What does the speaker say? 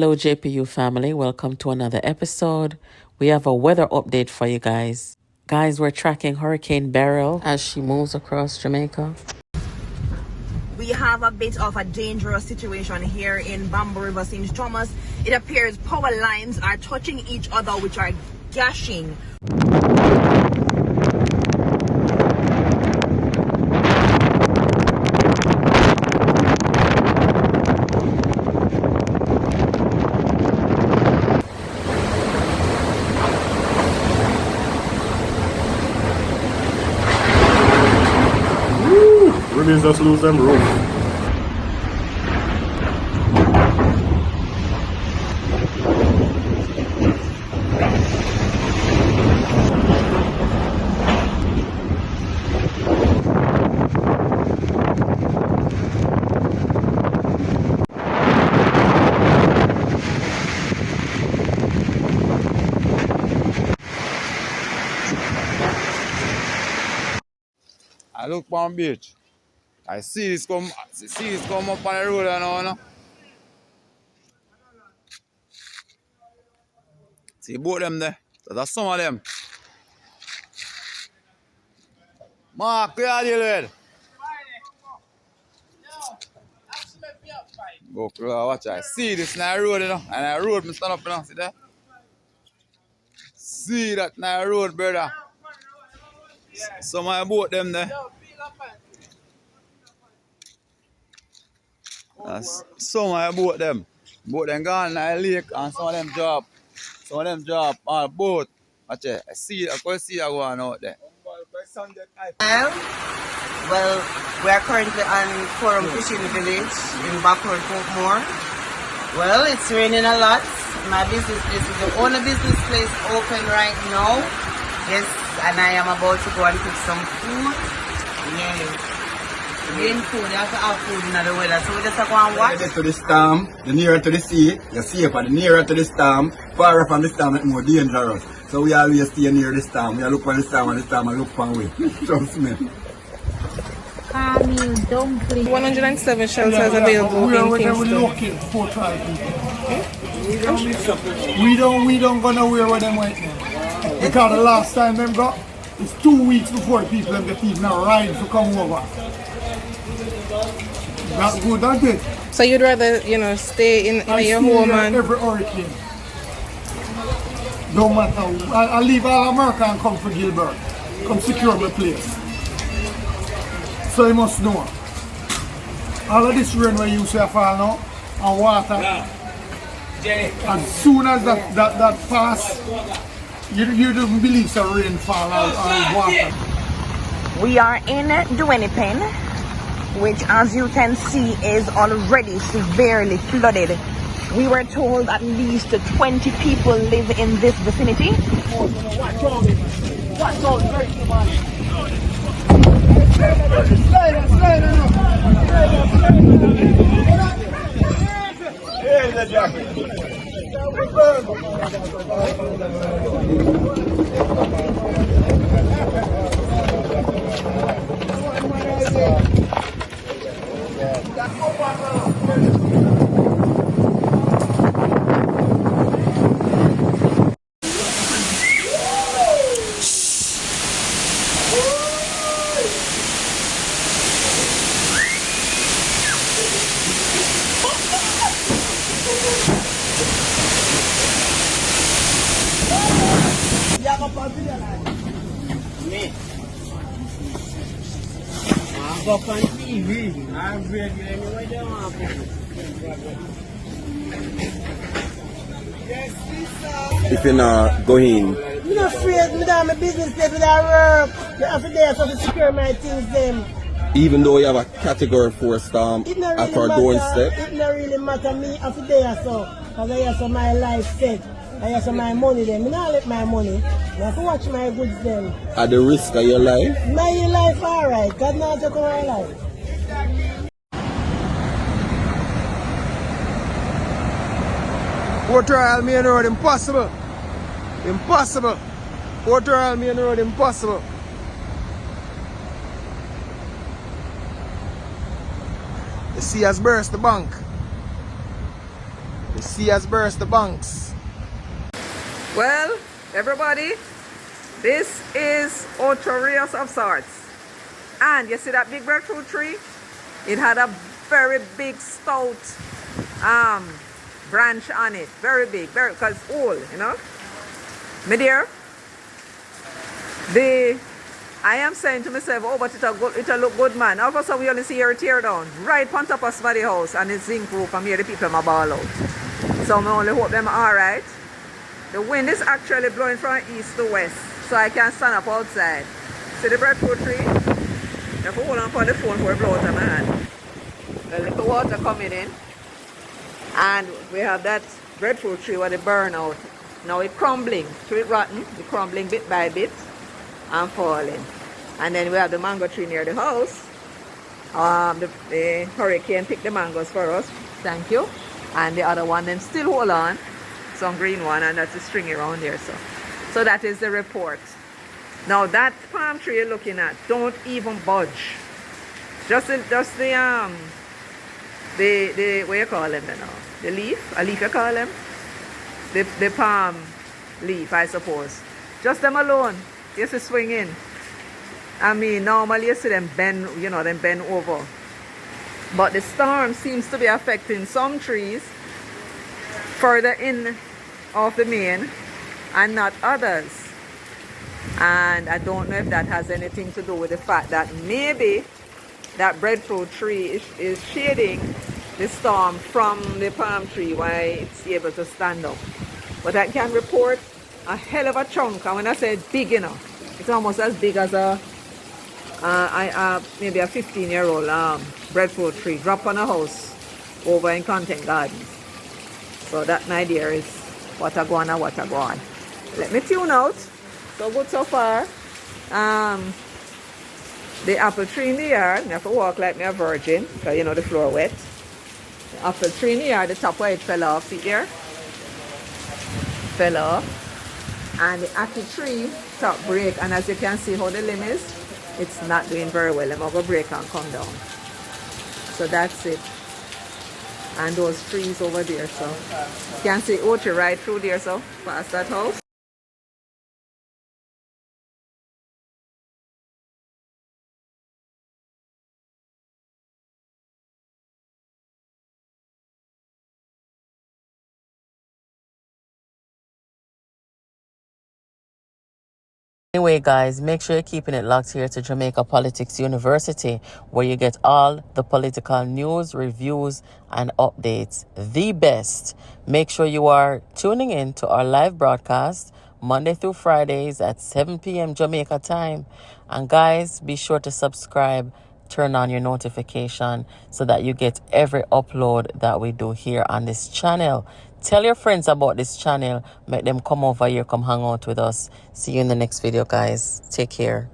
Hello, JPU family. Welcome to another episode. We have a weather update for you guys. Guys, we're tracking Hurricane Beryl as she moves across Jamaica. We have a bit of a dangerous situation here in Bamboo River, St. Thomas. It appears power lines are touching each other, which are gashing. Remains just lose them roof. I look Palm Beach. I see this come up on the road now, no? See both them there. So that's some of them. Mark, where are you with? Go close, watch. I see this in the road, you know. And the road, me stand up, you know. See that? See that in the road, brother. Some of both them there. That's some of both them. Both them gone in the lake and some of them drop. Some of them drop on the boat. Watch it. I can see that one out there. Well, we are currently on Forum Fishing Village in Backward Portmore. Well, it's raining a lot. My business place is the only business place open right now. Yes, and I am about to go and cook some food. Yes. Rain food, you have to have food in the weather. So we just go and watch. The to the storm, the nearer to the sea, you're safer. The nearer to the storm, far from the storm, it's more dangerous. So we always stay near the storm. We look for the storm and the storm and look for away. Trust me. 107 shelters available in Kingston. We don't go nowhere with them right now. Because the last time them got, it's 2 weeks before the people them get even a ride to come over. Not good, not it. So you'd rather, stay in your home and... every hurricane. Don't matter. I leave all America and come for Gilbert. Come secure my place. So you must know. All of this rain where you say fall now, and water. As soon as that pass, you don't believe the rain fall and water. We are in Pen, which as you can see is already severely flooded. We were told at least 20 people live in this vicinity. Watch out, here's the jacket. If you're not going, I'm not afraid, I'm my business place with our work. I have to there so to secure my things them. even though you have a category 4 storm It not at really our doorstep, it not really matter me after there so. Because I have my life set. I have my money then. I not let my money. I have to watch my goods then. at the risk of your life. My life alright. God not take my life. Port Royal Main Road, impossible. Impossible. Port Royal Main Road, impossible. The sea has burst the bank. The sea has burst the banks. Well, everybody, this is Ochorios of sorts. And you see that big breadfruit tree? It had a very big stout branch on it. Very big, very, because old, you know. My dear, I am saying to myself, oh, but it'll look good, man. All of a sudden, we only see her tear down right on top of somebody's house and it's zinc roof, and here the people are ball out. So I only hope them are alright. The wind is actually blowing from east to west, so I can stand up outside. See the breadfruit tree? You have to hold on for the phone for it blow out of my hand. A little water coming in, and we have that breadfruit tree where they burn out. Now it's crumbling, so it's rotten, it's crumbling bit by bit and falling. And then we have the mango tree near the house. The hurricane picked the mangoes for us, thank you. And the other one, then still hold on, some green one, and that's a stringy around there. So that is the report. Now that palm tree you're looking at, don't even budge. Just the what you call them now? The leaf? A leaf you call them? The palm leaf, I suppose. Just them alone. You see swing in. I mean, normally you see them bend, you know, them bend over. But the storm seems to be affecting some trees further in of the main and not others. And I don't know if that has anything to do with the fact that maybe that breadfruit tree is shading the storm from the palm tree while it's able to stand up. But I can report a hell of a chunk, and when I say big, you know, it's almost as big as maybe a 15-year-old breadfruit tree dropped on a house over in Content Gardens. So that, my dear, is what I go on and what I go on. Let me tune out. So good so far. The apple tree in the yard, I have to walk like me a virgin, because you know the floor wet. The apple tree in the yard, the top where it fell off, see here? Fell off. And the apple tree top break, and as you can see how the limb is, it's not doing very well. I'm going to break and come down. So that's it. And those trees over there, so you can see Ochi right through there, so past that house. Anyway, guys, make sure you're keeping it locked here to Jamaica Politics University, where you get all the political news, reviews, and updates. The best. Make sure you are tuning in to our live broadcast Monday through Fridays at 7 p.m. Jamaica time. And guys, be sure to subscribe, turn on your notification so that you get every upload that we do here on this channel. Tell your friends about this channel. Make them come over here, come hang out with us. See you in the next video, guys. Take care.